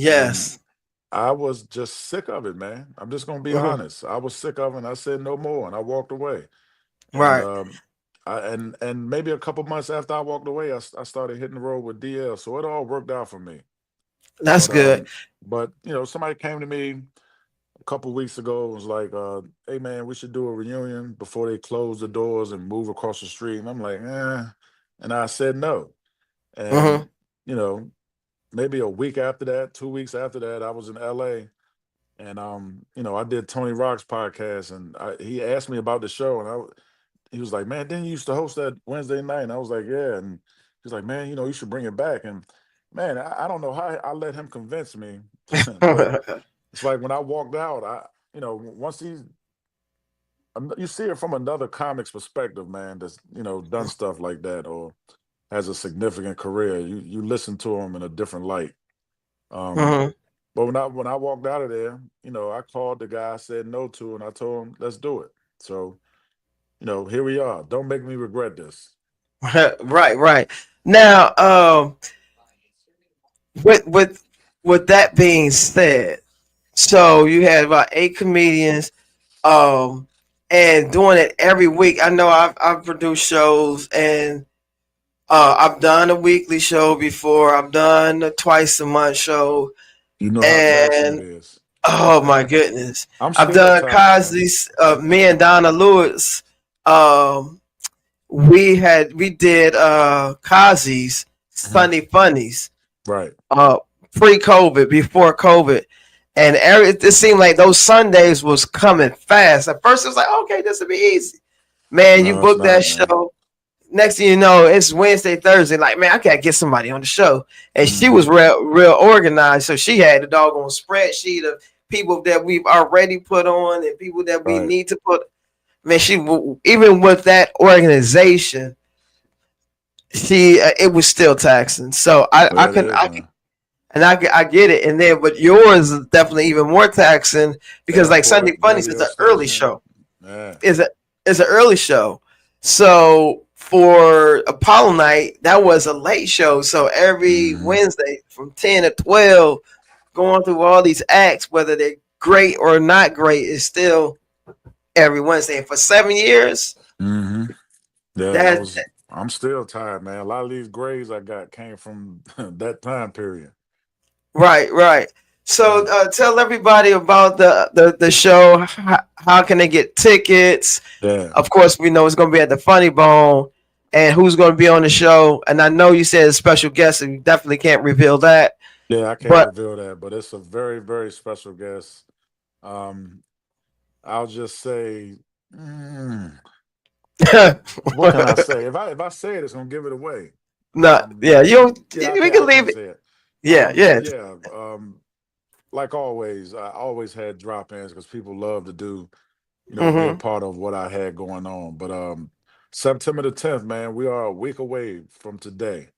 and Yes. I was just sick of it, man. I'm just gonna be hmm honest. I was sick of it, and I said no more, and I walked away. And Right. and maybe a couple months after I walked away, I started hitting the road with DL. So it all worked out for me. That's But good. somebody came to me a couple weeks ago and was like, "Hey man, we should do a reunion before they close the doors and move across the street." And I'm like, and I said no. hmm And you know, maybe a week after that, 2 weeks after that, I was in LA. And I did Tony Rock's podcast, and he asked me about the show, and he was like, "Man, didn't you used to host that Wednesday night?" And I was like, "Yeah." And he's like, "Man, you should bring it back." And man, I don't know how I let him convince me, but it's like when I walked out, once you see it from another comic's perspective, man, that's done stuff like that or has a significant career. You listen to him in a different light. Um, hmm but when I walked out of there, I called the guy I said no to, and I told him, "Let's do it." So here we are. Don't make me regret this. Right, right. Now, with with with that being said, so you had about 8 comedians, um, and doing it every week. I know I've produced shows, and I've done a weekly show before. I've done a twice a month show, You know how taxing it and is. oh my goodness, I'm I've still done tired, man. Cosby's. Me and Donna Lewis. Um, we did Cosby's Mhm. Sunday Funnies Right. uh pre-COVID, before COVID. And it seemed like those Sundays was coming fast. At first, it was like, okay, this will be easy. Man, you No, it's book that not, man. show. Next thing you know, it's Wednesday, Thursday. Like, man, I gotta get somebody on the show. And she was Hmm. real organized. So she had a doggone spreadsheet of people that we've already put on and people that we Right. need to put. Man, even with that organization, she it was still taxing. So I Yeah, it can is, man. I get it. And then, but yours is definitely even more taxing because like Airport, Sunday Funnies is radio an early station. show. Yeah. Is a is an early show. So for Apollo Night, that was a late show. So every Hmm. Wednesday from 10 to 12, going through all these acts, whether they're great or not great, is still every Wednesday. And for 7 years, Hmm. Yeah, that I'm still tired, man. A lot of these grades I got came from that time period. right, right. So Yeah. tell everybody about the show. How can they get tickets? Yeah. Of course, we know it's going to be at the Funny Bone, and who's going to be on the show. And I know you said a special guest, and you definitely can't reveal that. Yeah, I can't But reveal that, but it's a very, very special guest. Um, I'll just say, mm, what can I say? If I say it, it's gonna give it away. no, yeah, Yeah, we I can can leave it. say it. Yeah, But yeah, yeah, like always, I always had drop-ins because people love to be a hmm part of what I had going on. But September the 10th, man, we are a week away from today.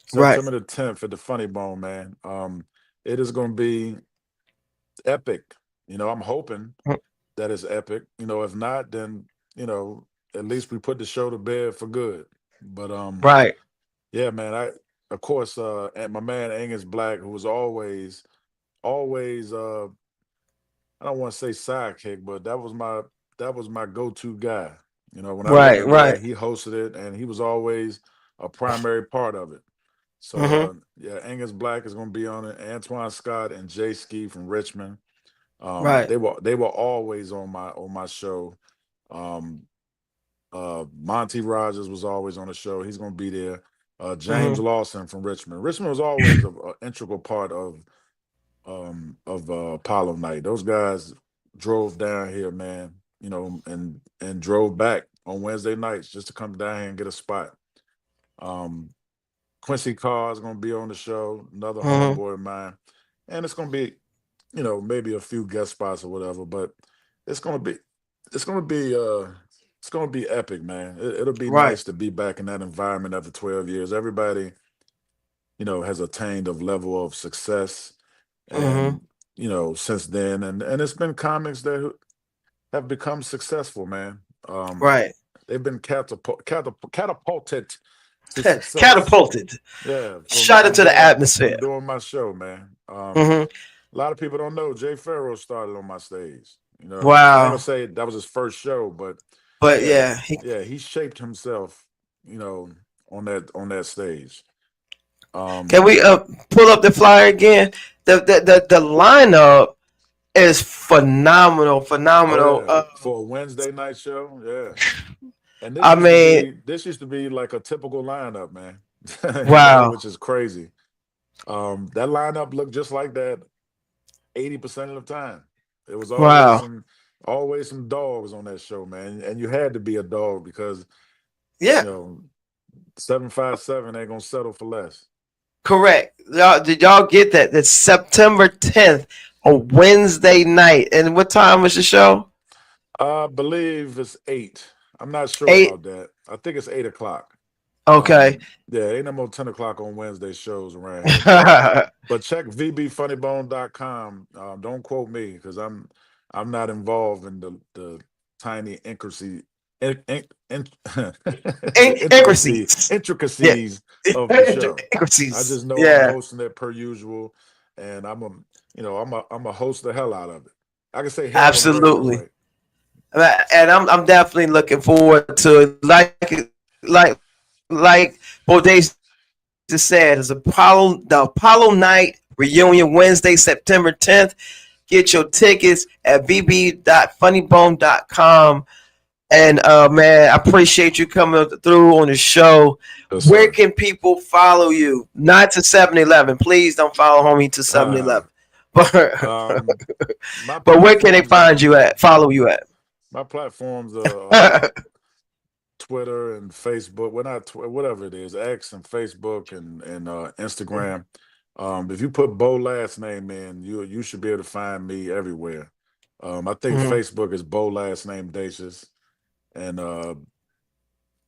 right, September the 10th at the Funny Bone, man. It is gonna be epic. I'm hoping that it's epic. If not, then you know, at least we put the show to bed for good. But right, yeah, man, I of course and my man Angus Black, who was always I don't want to say sidekick, but that was my go-to guy. When I went right, in there, right. he hosted it and he was always a primary part of it. So hmm yeah, Angus Black is gonna be on it, Antoine Scott and Jay Ski from Richmond. right. They were always on my show. Um, Monty Rogers was always on the show. He's going to be there. James hmm Lawson from Richmond. Richmond was always an integral part of Apollo Night. Those guys drove down here, man. And drove back on Wednesday nights just to come down here and get a spot. Um, Quincy Carr is going to be on the show, another Mhm. homeboy of mine, and it's going to be, maybe a few guest spots or whatever, but it's going to be, it's going to be, it's going to be epic, man. It'll be Right. nice to be back in that environment after 12 years. Everybody, has attained a level of success, Mhm. and since then, and it's been comics that have become successful, man. Um, Right. they've been catapulted to success. Catapulted. Yeah, Shot into the atmosphere. from doing my show, man. Mhm. A lot of people don't know Jay Farrow started on my stage. I ain't gonna Wow. say that was his first show, but But yeah, yeah, yeah, he shaped himself, you know, on that stage. can Um, we pull up the flyer again? The lineup is phenomenal, oh phenomenal. yeah, for a Wednesday night show, yeah. And this I used to mean, be this used to be like a typical lineup, man. wow, Which is crazy. That lineup looked just like that 80% of the time. It was wow, always some dogs on that show, man. And you had to be a dog because, you yeah, know, 757 ain't gonna settle for less. correct. Did y'all get that? It's September 10th, a Wednesday night, and what time was the show? I believe it's 8. I'm not sure Eight. about that. I think it's 8 o'clock. Okay. Yeah, ain't no more 10 o'clock on Wednesday shows around here, but check vbfunnybone.com. Don't quote me because I'm not involved in the tiny Intricacies. Yeah. of the show. I Intricacies. just know I'm Yeah. hosting it per usual, and I'm a host the hell out of it. I can say hell in a regular Absolutely. way. And I'm definitely looking forward to it. Like Bodacious said, it's the Apollo Night reunion Wednesday, September 10th. Get your tickets at vb.funnybone.com. And man, I appreciate you coming through on the show. Yes, Where sir. can people follow you? Not to 7-Eleven. Please don't follow homie to 7-Eleven. But um, my but where can they platforms find you at? Follow you at? my platforms are Twitter and Facebook. Well, not whatever it is, X and Facebook and Instagram. If you put Bo last name in, you should be able to find me everywhere. I think Mhm. Facebook is Bo last name Dacious, and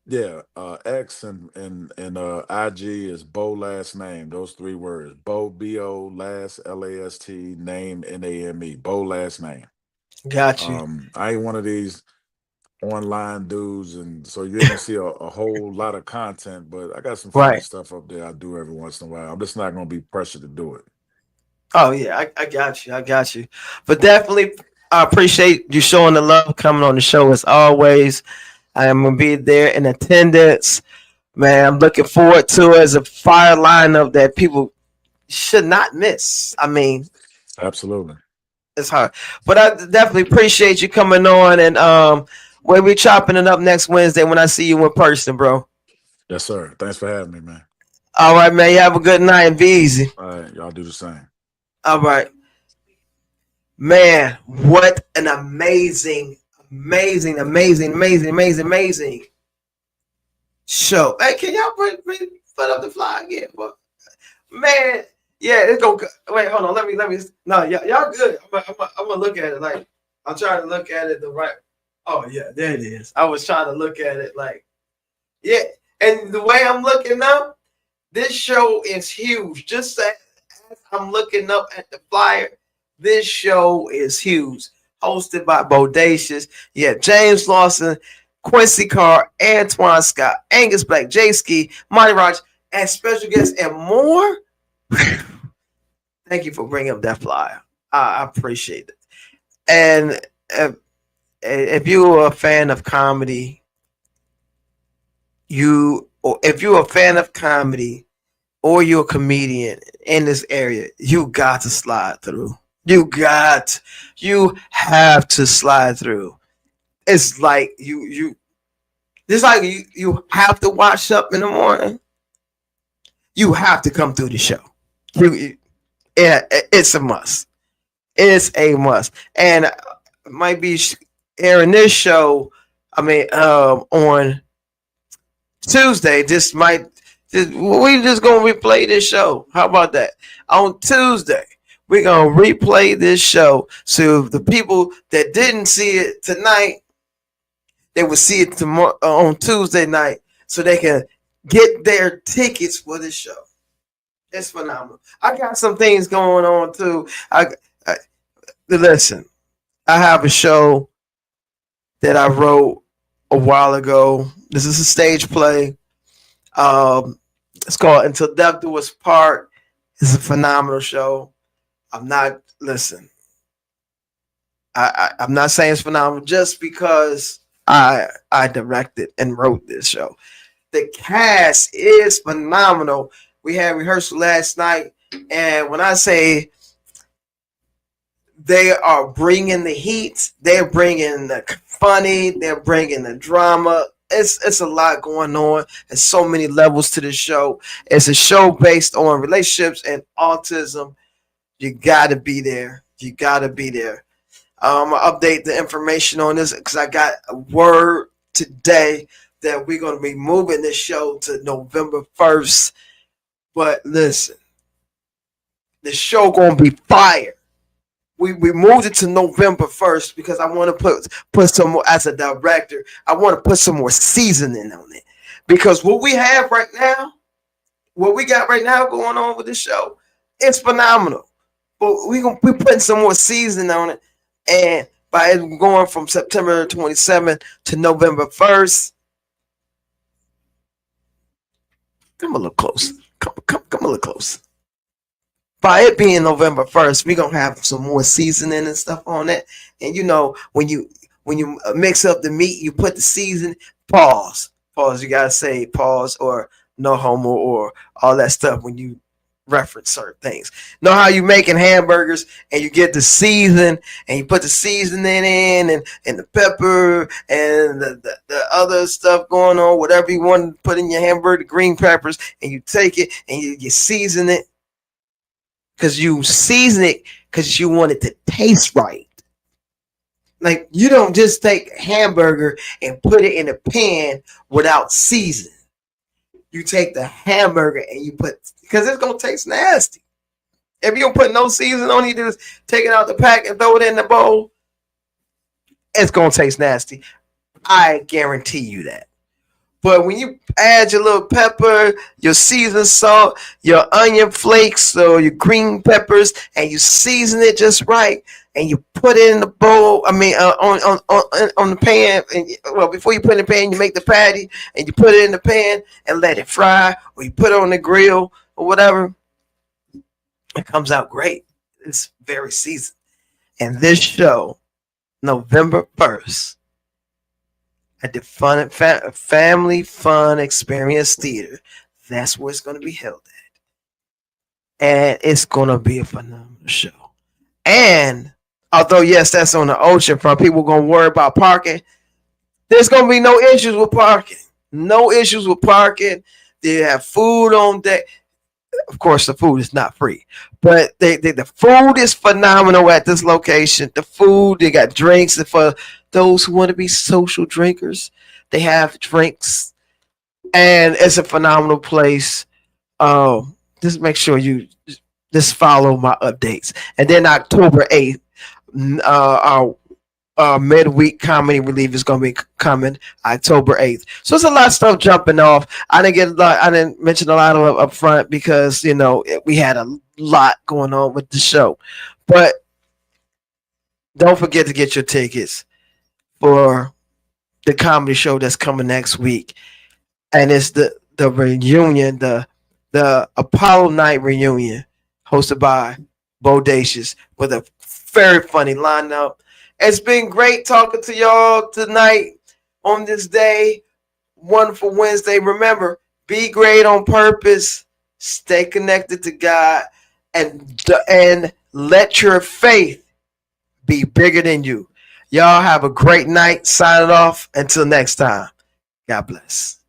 yeah, X and IG is Bo last name. Those 3 words: Bo Bo last LAST name NAME. Bo last name. Got you. I ain't one of these online dudes, and so you ain't gonna see a whole lot of content, but I got some funny Right. stuff up there I do every once in a while. I'm just not gonna be pressured to do it. Oh yeah, I got you. I got you. But definitely, I appreciate you showing the love, coming on the show as always. I am gonna be there in attendance. Man, I'm looking forward to it as a fire lineup that people should not miss. I mean, Absolutely. it's hard. But I definitely appreciate you coming on, and we'll be chopping it up next Wednesday when I see you in person, bro. Yes, sir. Thanks for having me, man. All right, man. You have a good night and be easy. All right, y'all do the same. All right. Man, what an amazing, amazing, amazing, amazing, amazing, amazing show. Hey, can y'all put up the fly again? But man, yeah, it's gonna wait, hold on. Let me no, y'all good. I'm gonna look at it like I'm trying to look at it the right. Oh yeah, there it is. I was trying to look at it like yeah, and the way I'm looking now, this show is huge. Just as I'm looking up at the flyer, this show is huge. Hosted by Bodacious. Yeah, James Lawson, Quincy Carr, Antoine Scott, Angus Black, Jay Ski, Monty Raj, and special guests and more. Thank you for bringing up that flyer. I appreciate it. And if you're a fan of comedy, if you're a fan of comedy or you're a comedian in this area, you got to slide through. You have to slide through. It's like you have to wash up in the morning. You have to come through the show. Yeah, it's a must. It's a must. And might be airing this show On Tuesday, we just gonna replay this show. How about that? On Tuesday, we're gonna replay this show. So the people that didn't see it tonight, they will see it tomorrow on Tuesday night, so they can get their tickets for this show. It's phenomenal. I got some things going on too. I listen. I have a show that I wrote a while ago. This is a stage play. It's called Until Death Do Us Part. It's a phenomenal show. I'm not I'm not saying it's phenomenal just because I directed and wrote this show. The cast is phenomenal. We had rehearsal last night, and when I say they are bringing the heat, they're bringing the funny, they're bringing the drama. It's a lot going on. There's so many levels to this show. It's a show based on relationships and autism. You gotta be there. You gotta be there. I'm gonna update the information on this because I got a word today that we're gonna be moving this show to November 1st. But listen, the show gonna be fire. We moved it to November 1st because I want to put some more, as a director, I want to put some more seasoning on it. Because what we have right now, what we got right now going on with this show, it's phenomenal. But we putting some more seasoning on it. And by going from September 27th to November 1st, come a little close. Come a little close. By it being November 1st, we're gonna have some more seasoning and stuff on it. And when you mix up the meat, you put the season. Pause. You gotta say pause or no homo or all that stuff when you reference certain things. Know how you making hamburgers and you get the season and you put the seasoning in and the pepper and the other stuff going on, whatever you want to put in your hamburger, the green peppers, and you take it and you season it. Because you season it because you want it to taste right. Like, you don't just take a hamburger and put it in a pan without seasoning. You take the hamburger and you put, because it's going to taste nasty. If you don't put no seasoning on it, you just take it out the pack and throw it in the bowl, it's going to taste nasty. I guarantee you that. But when you add your little pepper, your seasoned salt, your onion flakes, or your green peppers, and you season it just right, and you put it in the bowl. On the pan. And, before you put it in the pan, you make the patty, and you put it in the pan and let it fry, or you put it on the grill or whatever. It comes out great. It's very seasoned. And this show, November 1st. At the Family Fun Experience Theater. That's where it's going to be held at. And it's going to be a phenomenal show. And although, yes, that's on the ocean front, people are going to worry about parking. There's going to be no issues with parking. No issues with parking. They have food on deck. Of course, the food is not free, but the food is phenomenal at this location. The food, they got drinks, and for those who want to be social drinkers, they have drinks, and it's a phenomenal place. Just make sure you just follow my updates, and then October 8th, our midweek comedy relief is going to be coming October 8th. So it's a lot of stuff jumping off. I didn't mention a lot of up front because, we had a lot going on with the show. But don't forget to get your tickets for the comedy show that's coming next week. And it's the reunion, the Apollo Night reunion hosted by Bodacious with a very funny lineup. It's been great talking to y'all tonight on this day, wonderful Wednesday. Remember, be great on purpose, stay connected to God, and let your faith be bigger than you. Y'all have a great night. Signing off. Until next time. God bless.